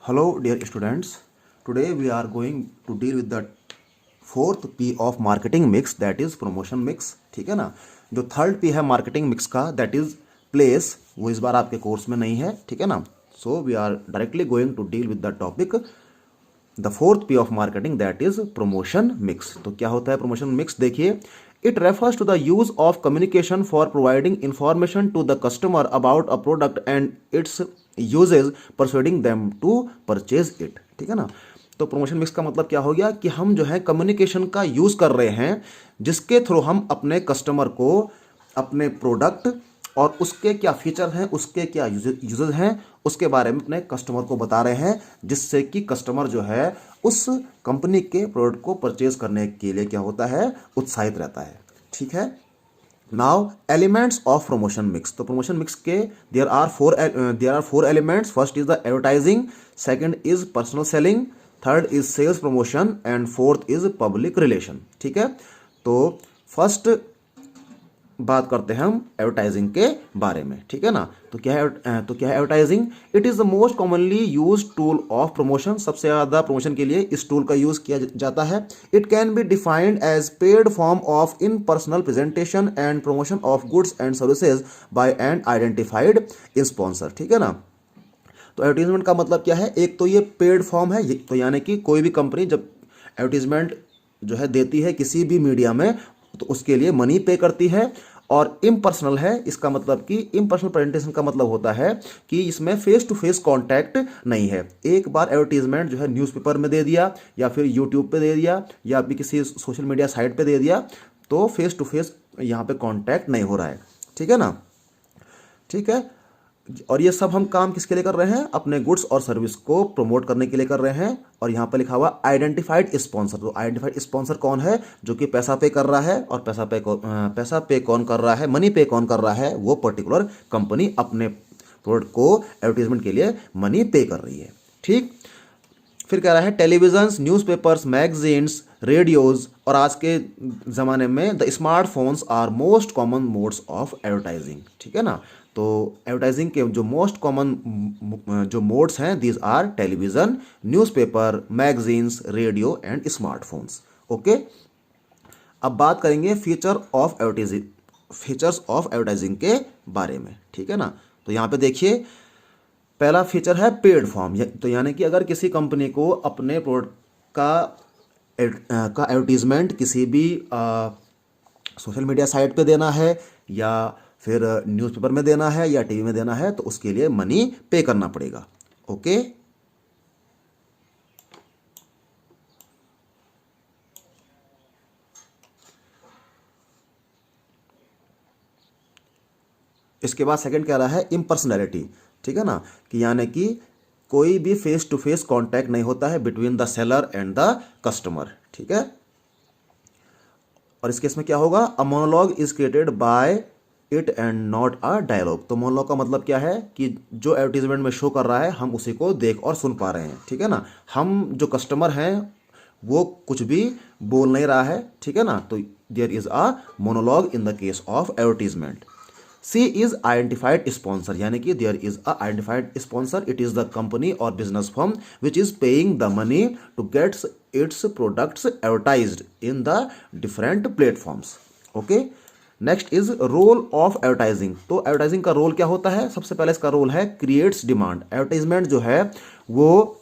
Hello, dear students. Today we are going to deal with the fourth P of marketing mix, that is promotion mix. ठीक है ना। जो third P है marketing mix का, that is place, वो इस बार आपके कोर्स में नहीं है। ठीक है ना। So we are directly going to deal with the topic the fourth P of marketing, that is promotion mix. तो क्या होता है प्रमोशन मिक्स, देखिए। It refers to the use of communication for providing information to the customer about a product and its usages persuading them to purchase it. ठीक है ना। तो promotion mix का मतलब क्या हो गया कि हम जो है कम्युनिकेशन का यूज कर रहे हैं, जिसके थ्रू हम अपने कस्टमर को अपने प्रोडक्ट और उसके क्या फीचर हैं, उसके क्या यूजेज हैं, उसके बारे में अपने कस्टमर को बता रहे हैं, जिससे कि कस्टमर जो है उस कंपनी के प्रोडक्ट को परचेज करने के लिए क्या होता है, उत्साहित रहता है। ठीक है। Now elements of promotion mix. तो प्रमोशन मिक्स के there are four elements. First is the advertising, second is personal selling, third is sales promotion and fourth is public relation. ठीक है। तो फर्स्ट बात करते हैं हम एडवर्टाइजिंग के बारे में। ठीक है ना। तो क्या है advertising? It is the most commonly use tool of promotion. सबसे ज्यादा प्रमोशन के लिए इस टूल का यूज किया जाता है। It can be defined as paid form of in personal presentation and promotion of goods and services by an identified sponsor. ठीक है ना। तो एडवर्टीजमेंट का मतलब क्या है? एक तो ये पेड फॉर्म है, तो यानी कि कोई भी कंपनी जब एडवर्टीजमेंट जो है देती है किसी भी मीडिया में, तो उसके लिए मनी पे करती है। और इम्पर्सनल है, इसका मतलब कि इम्पर्सनल प्रेजेंटेशन का मतलब होता है कि इसमें फेस टू फेस कांटेक्ट नहीं है। एक बार एडवर्टीजमेंट जो है न्यूज़पेपर में दे दिया या फिर यूट्यूब पे दे दिया या भी किसी सोशल मीडिया साइट पे दे दिया, तो फेस टू फेस यहाँ पे कांटेक्ट नहीं हो रहा है। ठीक है ना। ठीक है। और ये सब हम काम किसके लिए कर रहे हैं? अपने गुड्स और सर्विस को प्रमोट करने के लिए कर रहे हैं। और यहाँ पे लिखा हुआ आइडेंटिफाइड स्पॉन्सर। तो आइडेंटिफाइड स्पॉन्सर कौन है? जो कि पैसा पे कर रहा है। और पैसा पे कौन कर रहा है, मनी पे कौन कर रहा है? वो पर्टिकुलर कंपनी अपने प्रोडक्ट को एडवर्टीजमेंट के लिए मनी पे कर रही है। ठीक। फिर कह रहा है टेलीविजन, न्यूज़पेपर्स, मैगजीन्स, रेडियोज और आज के ज़माने में the smartphones are most common modes of advertising. ठीक है ना। तो एडवर्टाइजिंग के जो मोस्ट कॉमन जो मोड्स हैं, these are television, newspaper, magazines, radio and smartphones. Okay. अब बात करेंगे फीचर्स ऑफ एडवर्टाइजिंग के बारे में। ठीक है ना। तो यहाँ पे देखिए, पहला फीचर है पेड फॉर्म। तो यानी कि अगर किसी कंपनी को अपने प्रोडक्ट का एडवर्टीजमेंट किसी भी सोशल मीडिया साइट पे देना है या फिर न्यूज़पेपर में देना है या टीवी में देना है, तो उसके लिए मनी पे करना पड़ेगा। ओके। इसके बाद सेकंड कह रहा है इम्पर्सनैलिटी। ठीक है ना। कि यानी कि कोई भी फेस टू फेस कांटेक्ट नहीं होता है between the seller and the customer. ठीक है। और इस केस में क्या होगा? A monologue is created by it and not a dialogue. तो मोनोलॉग का मतलब क्या है कि जो एडवर्टीजमेंट में शो कर रहा है हम उसी को देख और सुन पा रहे हैं। ठीक है ना। हम जो कस्टमर हैं वो कुछ भी बोल नहीं रहा है। ठीक है ना। तो there is a monologue in the case of advertisement. C is identified sponsor, यानी कि there is a identified sponsor. It is the company और business firm which is paying the money to gets its products advertised in the different platforms. Okay. Next is role of advertising. तो advertising का role क्या होता है? सबसे पहले इसका role है क्रिएट्स डिमांड। एडवर्टाइजमेंट जो है वो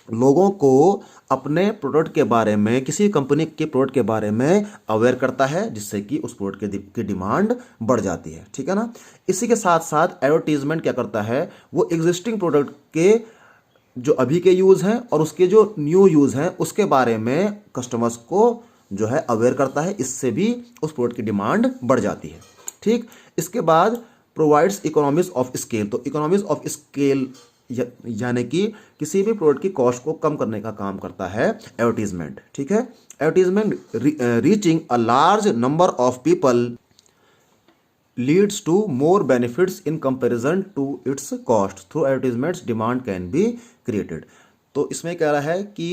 लोगों को अपने प्रोडक्ट के बारे में, किसी कंपनी के प्रोडक्ट के बारे में अवेयर करता है, जिससे कि उस प्रोडक्ट की डिमांड बढ़ जाती है। ठीक है ना। इसी के साथ साथ एडवर्टीजमेंट क्या करता है? वो एग्जिस्टिंग प्रोडक्ट के जो अभी के यूज़ हैं और उसके जो न्यू यूज़ हैं उसके बारे में कस्टमर्स को जो है अवेयर करता है। इससे भी उस प्रोडक्ट की डिमांड बढ़ जाती है। ठीक। इसके बाद प्रोवाइड्स इकोनॉमीज ऑफ स्केल। तो इकोनॉमीज ऑफ स्केल यानी कि किसी भी प्रोडक्ट की कॉस्ट को कम करने का काम करता है एडवर्टीजमेंट। ठीक है। Advertisement reaching a large number of people leads to more benefits in comparison to its cost. Through advertisements demand can be created. तो इसमें कह रहा है कि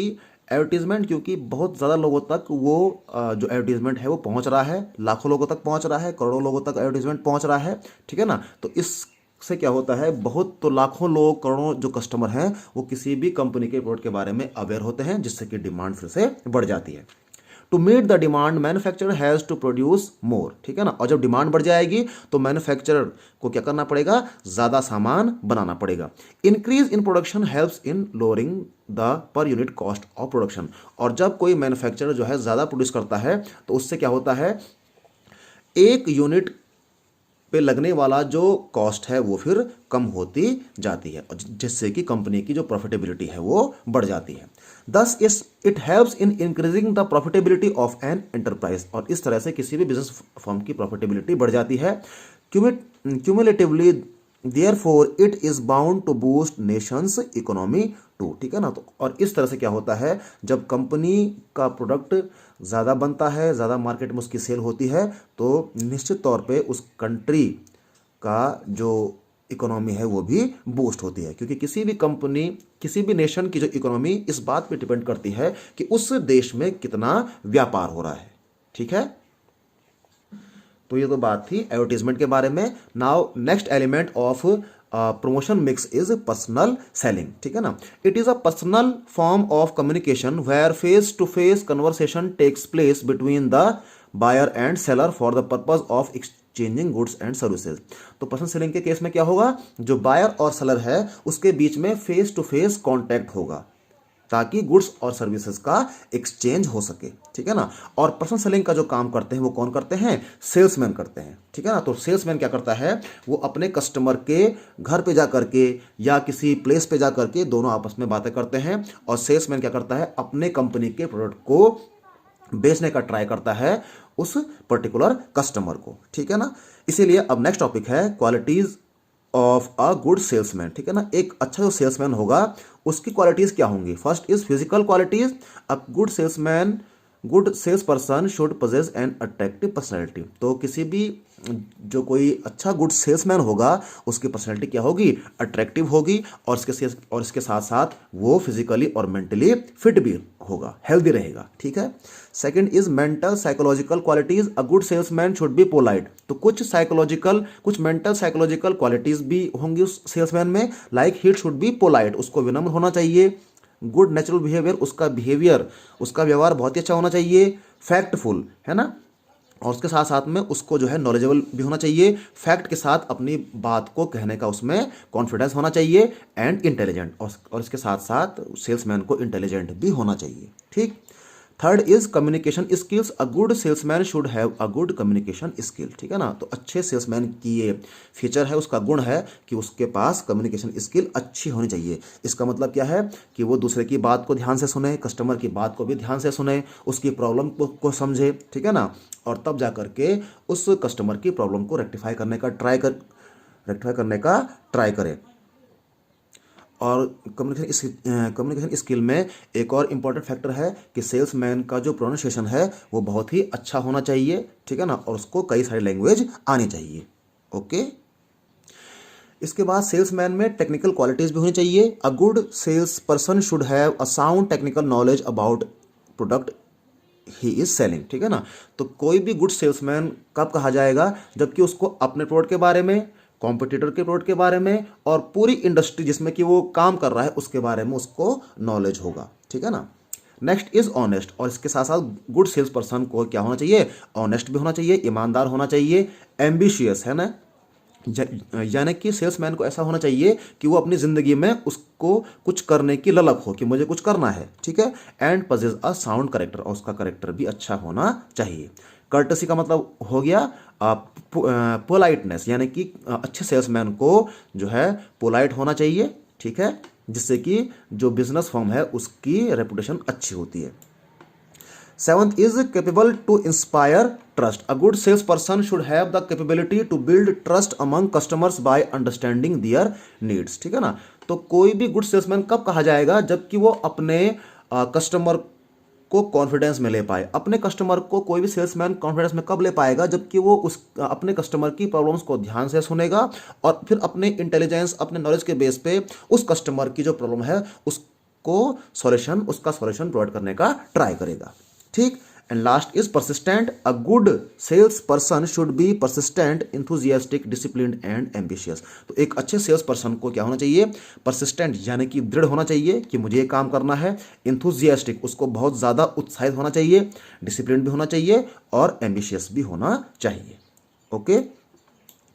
एडवर्टीजमेंट क्योंकि बहुत ज़्यादा लोगों तक वो जो एडवर्टीजमेंट है वो पहुंच रहा है, लाखों लोगों तक पहुंच रहा है, करोड़ों लोगों तक एडवर्टीजमेंट पहुंच रहा है। ठीक है ना। तो इस से क्या होता है, बहुत तो लाखों लोग, करोड़ों जो कस्टमर हैं वो किसी भी कंपनी के प्रोडक्ट के बारे में अवेयर होते हैं, जिससे कि डिमांड फिर से बढ़ जाती है। To meet the demand manufacturer has to produce more, ठीक है ना। और जब डिमांड बढ़ जाएगी तो मैन्युफैक्चरर को क्या करना पड़ेगा, ज़्यादा सामान बनाना पड़ेगा। Increase in production helps in lowering the per unit cost of production. और जब कोई मैन्युफैक्चरर जो है ज़्यादा प्रोड्यूस करता है तो उससे क्या होता है, एक यूनिट पे लगने वाला जो कॉस्ट है वो फिर कम होती जाती है, और जिससे कि कंपनी की जो प्रॉफिटेबिलिटी है वो बढ़ जाती है। Thus it helps in increasing the profitability of an enterprise. और इस तरह से किसी भी बिजनेस फर्म की प्रॉफिटेबिलिटी बढ़ जाती है। Cumulatively therefore it is bound to boost nation's economy too, ठीक है ना। तो और इस तरह से क्या होता है, जब कंपनी का प्रोडक्ट ज़्यादा बनता है, ज़्यादा मार्केट में उसकी सेल होती है, तो निश्चित तौर पे उस कंट्री का जो इकोनॉमी है वो भी बूस्ट होती है, क्योंकि किसी भी कंपनी, किसी भी नेशन की जो इकोनॉमी इस बात पे डिपेंड करती है कि उस देश में कितना व्यापार हो रहा है, ठीक है। तो ये तो बात थी एडवर्टीजमेंट के बारे में। Now next element of promotion mix is personal selling, ठीक है ना। It is a personal form of communication where face to face conversation takes place between the buyer and seller for the purpose of exchanging goods and services. तो personal selling के case में क्या होगा, जो buyer और seller है उसके बीच में फेस टू फेस कॉन्टैक्ट होगा, ताकि गुड्स और सर्विसेज का एक्सचेंज हो सके, ठीक है ना। और पर्सनल सेलिंग का जो काम करते हैं वो कौन करते हैं, सेल्समैन करते हैं, ठीक है ना। तो सेल्समैन क्या करता है, वो अपने कस्टमर के घर पे जा करके या किसी प्लेस पे जा करके दोनों आपस में बातें करते हैं, और सेल्समैन क्या करता है, अपने कंपनी के प्रोडक्ट को बेचने का ट्राई करता है उस पर्टिकुलर कस्टमर को, ठीक है ना। इसीलिए अब नेक्स्ट टॉपिक है qualities of a good salesman, ठीक है ना। एक अच्छा जो सेल्समैन होगा उसकी क्वालिटीज क्या होंगी। First is physical qualities. A good salesman, good sales person should possess an attractive personality. तो किसी भी जो कोई अच्छा गुड सेल्समैन होगा उसकी पर्सनैलिटी क्या होगी, अट्रैक्टिव होगी, और इसके साथ साथ वो फिजिकली और मेंटली फिट भी होगा, हेल्दी रहेगा, ठीक है। Second is mental psychological qualities. A good salesman should be polite. तो कुछ साइकोलॉजिकल, कुछ मेंटल साइकोलॉजिकल क्वालिटीज भी होंगी उस सेल्समैन में, like he should be polite, उसको विनम्र होना चाहिए। गुड नेचुरल बिहेवियर, उसका बिहेवियर, उसका व्यवहार बहुत ही अच्छा होना चाहिए। फैक्टफुल, है ना, और उसके साथ साथ में उसको जो है नॉलेजेबल भी होना चाहिए, फैक्ट के साथ अपनी बात को कहने का उसमें कॉन्फिडेंस होना चाहिए। एंड इंटेलिजेंट, और इसके साथ साथ सेल्समैन को इंटेलिजेंट भी होना चाहिए, ठीक। Third is communication skills. A good salesman should have a good communication skill, ठीक है ना। तो अच्छे सेल्समैन की ये फीचर है, उसका गुण है कि उसके पास कम्युनिकेशन स्किल अच्छी होनी चाहिए। इसका मतलब क्या है कि वो दूसरे की बात को ध्यान से सुने, कस्टमर की बात को भी ध्यान से सुने, उसकी प्रॉब्लम को समझे, ठीक है ना, और तब जा करके उस कस्टमर की प्रॉब्लम को रेक्टिफाई करने का ट्राई करे। और कम्युनिकेशन स्किल में एक और इम्पॉर्टेंट फैक्टर है कि सेल्समैन का जो प्रोनाउंसिएशन है वो बहुत ही अच्छा होना चाहिए, ठीक है ना, और उसको कई सारी लैंग्वेज आनी चाहिए, ओके। इसके बाद सेल्समैन में टेक्निकल क्वालिटीज भी होनी चाहिए। A good sales person should have a sound technical knowledge about product he is selling, ठीक है ना। तो कोई भी गुड सेल्समैन कब कहा जाएगा, जबकि उसको अपने प्रोडक्ट के बारे में, कॉम्पिटिटर के प्रोडक्ट के बारे में, और पूरी इंडस्ट्री जिसमें कि वो काम कर रहा है उसके बारे में उसको नॉलेज होगा, ठीक है ना। Next is honest. और इसके साथ साथ गुड सेल्स पर्सन को क्या होना चाहिए, ऑनेस्ट भी होना चाहिए, ईमानदार होना चाहिए, एम्बिशियस, है ना, यानी कि सेल्समैन को ऐसा होना चाहिए कि वो अपनी ज़िंदगी में उसको कुछ करने की ललक हो कि मुझे कुछ करना है, ठीक है। And possess a sound character, और उसका करेक्टर भी अच्छा होना चाहिए। कर्टसी का मतलब हो गया पोलाइटनेस, यानी कि अच्छे सेल्समैन को जो है पोलाइट होना चाहिए, ठीक है, जिससे कि जो बिजनेस फर्म है उसकी रेपुटेशन अच्छी होती है। Seventh is capable to inspire trust. A good sales person should have the capability to build trust among customers by understanding their needs, ठीक है ना। तो कोई भी गुड सेल्समैन कब कहा जाएगा, जबकि वो अपने कस्टमर को कॉन्फिडेंस में ले पाए। अपने कस्टमर को कोई भी सेल्समैन कॉन्फिडेंस में कब ले पाएगा, जबकि वो उस अपने कस्टमर की प्रॉब्लम्स को ध्यान से सुनेगा और फिर अपने इंटेलिजेंस, अपने नॉलेज के बेस पे उस कस्टमर की जो प्रॉब्लम है उसका सॉल्यूशन प्रोवाइड करने का ट्राई करेगा, ठीक। And last is persistent. A good sales person should be persistent, enthusiastic, disciplined and ambitious. तो एक अच्छे सेल्स पर्सन को क्या होना चाहिए? परसिस्टेंट यानी कि दृढ़ होना चाहिए कि मुझे ये काम करना है। इंथुजियास्टिक, उसको बहुत ज़्यादा उत्साहित होना चाहिए। डिसिप्लिन भी होना चाहिए और एम्बिशियस भी होना चाहिए। Okay,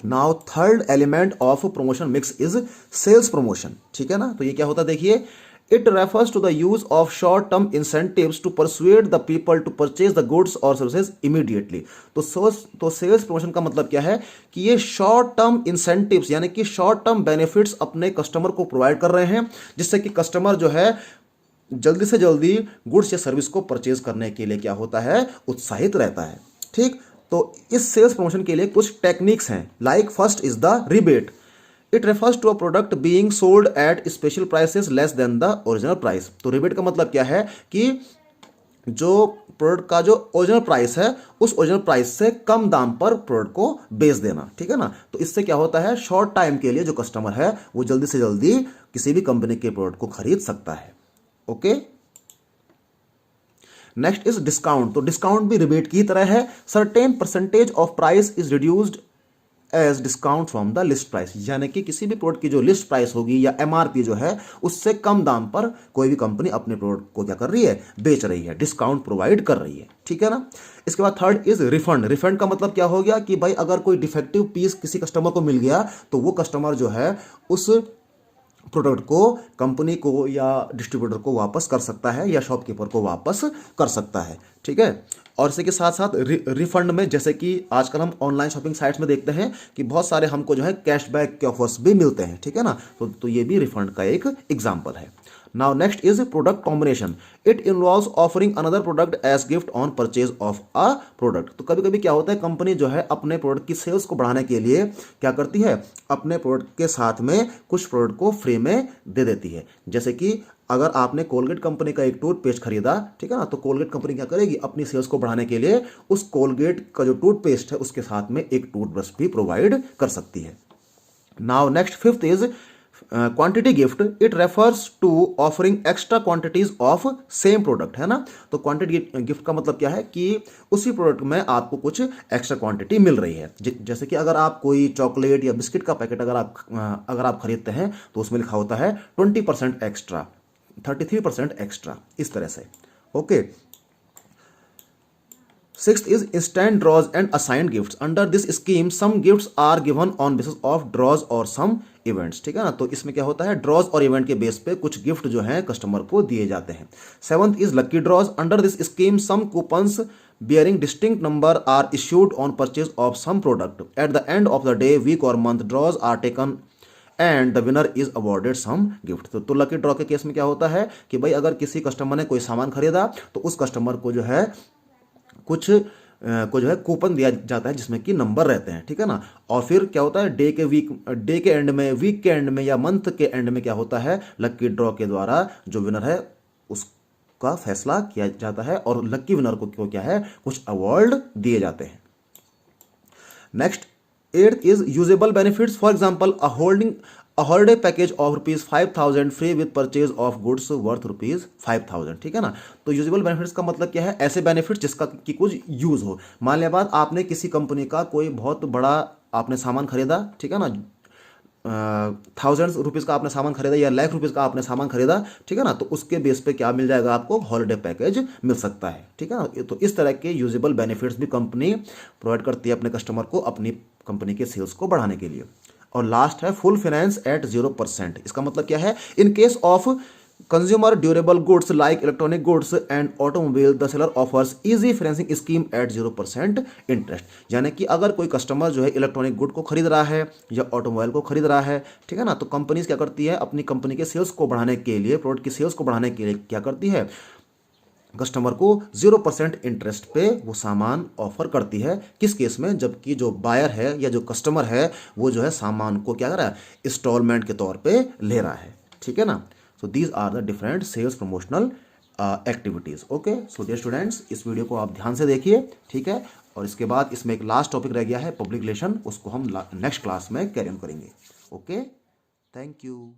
now third element of promotion mix is sales promotion. ठीक है ना, तो ये क्या होता है देखिए, it refers to the use of short term incentives to persuade the people to purchase the goods और सर्विसेज इमीडिएटली। तो सेल्स प्रमोशन का मतलब क्या है कि ये शॉर्ट टर्म इंसेंटिव्स यानी कि शॉर्ट टर्म बेनिफिट्स अपने कस्टमर को प्रोवाइड कर रहे हैं, जिससे कि कस्टमर जो है जल्दी से जल्दी गुड्स या सर्विस को परचेज करने के लिए क्या होता है? उत्साहित रहता है। ठीक, तो इस सेल्स प्रमोशन के लिए कुछ टेक्निक्स हैं। Like first is the rebate. It refers to a product being sold at special prices less than the original price. तो रिबेट का मतलब क्या है कि जो प्रोडक्ट का जो ओरिजिनल प्राइस है उस ओरिजिनल प्राइस से कम दाम पर प्रोडक्ट को बेच देना। ठीक है ना, तो इससे क्या होता है, शॉर्ट टाइम के लिए जो कस्टमर है वो जल्दी से जल्दी किसी भी कंपनी के प्रोडक्ट को खरीद सकता है। Okay, next is discount. तो डिस्काउंट भी रिबेट की तरह है। Certain percentage of price is reduced as discount from the list price, यानी कि किसी भी प्रोडक्ट की जो लिस्ट प्राइस होगी या एमआरपी जो है उससे कम दाम पर कोई भी कंपनी अपने प्रोडक्ट को क्या कर रही है? बेच रही है, डिस्काउंट प्रोवाइड कर रही है। ठीक है ना, इसके बाद थर्ड इज रिफंड। रिफंड का मतलब क्या हो गया कि भाई अगर कोई डिफेक्टिव पीस किसी कस्टमर को मिल गया तो वो कस्टमर जो है उस प्रोडक्ट को कंपनी को या डिस्ट्रीब्यूटर को वापस कर सकता है या शॉपकीपर को वापस कर सकता है। ठीक है, और इसी के साथ साथ रिफंड में जैसे कि आजकल हम ऑनलाइन शॉपिंग साइट्स में देखते हैं कि बहुत सारे हमको जो है कैशबैक के ऑफर्स भी मिलते हैं। ठीक है ना, तो ये भी रिफंड का एक एग्जांपल है। Now next is product combination. It involves offering another product as gift on purchase of a product. तो कभी कभी क्या होता है, कंपनी जो है अपने प्रोडक्ट की सेल्स को बढ़ाने के लिए क्या करती है, अपने प्रोडक्ट के साथ में कुछ प्रोडक्ट को फ्री में दे देती है। जैसे कि अगर आपने कोलगेट कंपनी का एक टूथपेस्ट खरीदा, ठीक है ना, तो कोलगेट कंपनी क्या करेगी, अपनी सेल्स को बढ़ाने के लिए उस कोलगेट का जो टूथपेस्ट है उसके साथ में एक टूथब्रश भी प्रोवाइड कर सकती है। Now next fifth is quantity gift. It refers to offering extra quantities of same product, है ना। तो क्वांटिटी गिफ्ट का मतलब क्या है कि उसी प्रोडक्ट में आपको कुछ एक्स्ट्रा क्वांटिटी मिल रही है। जैसे कि अगर आप कोई चॉकलेट या बिस्किट का पैकेट अगर आप खरीदते हैं तो उसमें लिखा होता है 20% एक्स्ट्रा, 33% एक्स्ट्रा, इस तरह से। Okay, Sixth is instant draws and assigned gifts. Under this scheme, some gifts are given on basis of draws or some events. ठीक है ना, तो इसमें क्या होता है, ड्रॉज और इवेंट के बेस पे कुछ गिफ्ट जो है कस्टमर को दिए जाते हैं। Seventh is lucky draws. Under this scheme some coupons bearing distinct number are issued on purchase of some product. At the end of the day, week or month, draws are taken and the winner is awarded some gift. तो lucky draw के case में क्या होता है कि भाई अगर किसी कस्टमर ने कोई सामान खरीदा तो उस कस्टमर को जो है कुछ को जो है कूपन दिया जाता है जिसमें कि नंबर रहते हैं। ठीक है ना, और फिर क्या होता है, डे के एंड में, वीक के एंड में या मंथ के एंड में क्या होता है, लकी ड्रॉ के द्वारा जो विनर है उसका फैसला किया जाता है और लकी विनर को क्या है, कुछ अवार्ड दिए जाते हैं। Next eighth is usable benefits. For example a holiday package of ₹5,000 free with purchase of goods worth ₹5,000। ठीक है ना, तो यूजेबल बेनिफिट्स का मतलब क्या है, ऐसे बेनिफिट्स जिसका कि कुछ यूज हो। मान लिया बात, आपने किसी कंपनी का कोई बहुत बड़ा आपने सामान खरीदा, ठीक है ना, ₹1000 का आपने सामान खरीदा या ₹1,00,000 का आपने सामान खरीदा, ठीक है ना, तो उसके बेस पे क्या मिल जाएगा, आपको हॉलिडे पैकेज मिल सकता है। ठीक है ना, तो इस तरह के यूजेबल बेनिफिट्स भी कंपनी प्रोवाइड करती है अपने कस्टमर को अपनी कंपनी के सेल्स को बढ़ाने के लिए। और लास्ट है फुल फाइनेंस एट 0%। इसका मतलब क्या है, in case of consumer durable goods like electronic goods and automobile the seller offers easy financing scheme at 0% interest. यानी कि अगर कोई कस्टमर जो है इलेक्ट्रॉनिक गुड को खरीद रहा है या ऑटोमोबाइल को खरीद रहा है, ठीक है ना, तो कंपनीज क्या करती है, अपनी कंपनी के सेल्स को बढ़ाने के लिए, प्रोडक्ट की सेल्स को बढ़ाने के लिए क्या करती है, कस्टमर को 0% इंटरेस्ट पे वो सामान ऑफर करती है। किस केस में, जबकि जो बायर है या जो कस्टमर है वो जो है सामान को क्या कर रहा है, इंस्टॉलमेंट के तौर पे ले रहा है। ठीक है ना, so these are the different sales promotional activities. Okay, so dear students, इस वीडियो को आप ध्यान से देखिए, ठीक है, और इसके बाद इसमें एक लास्ट टॉपिक रह गया है पब्लिक रिलेशन, उसको हम नेक्स्ट क्लास में कैरी ऑन करेंगे। Okay, thank you.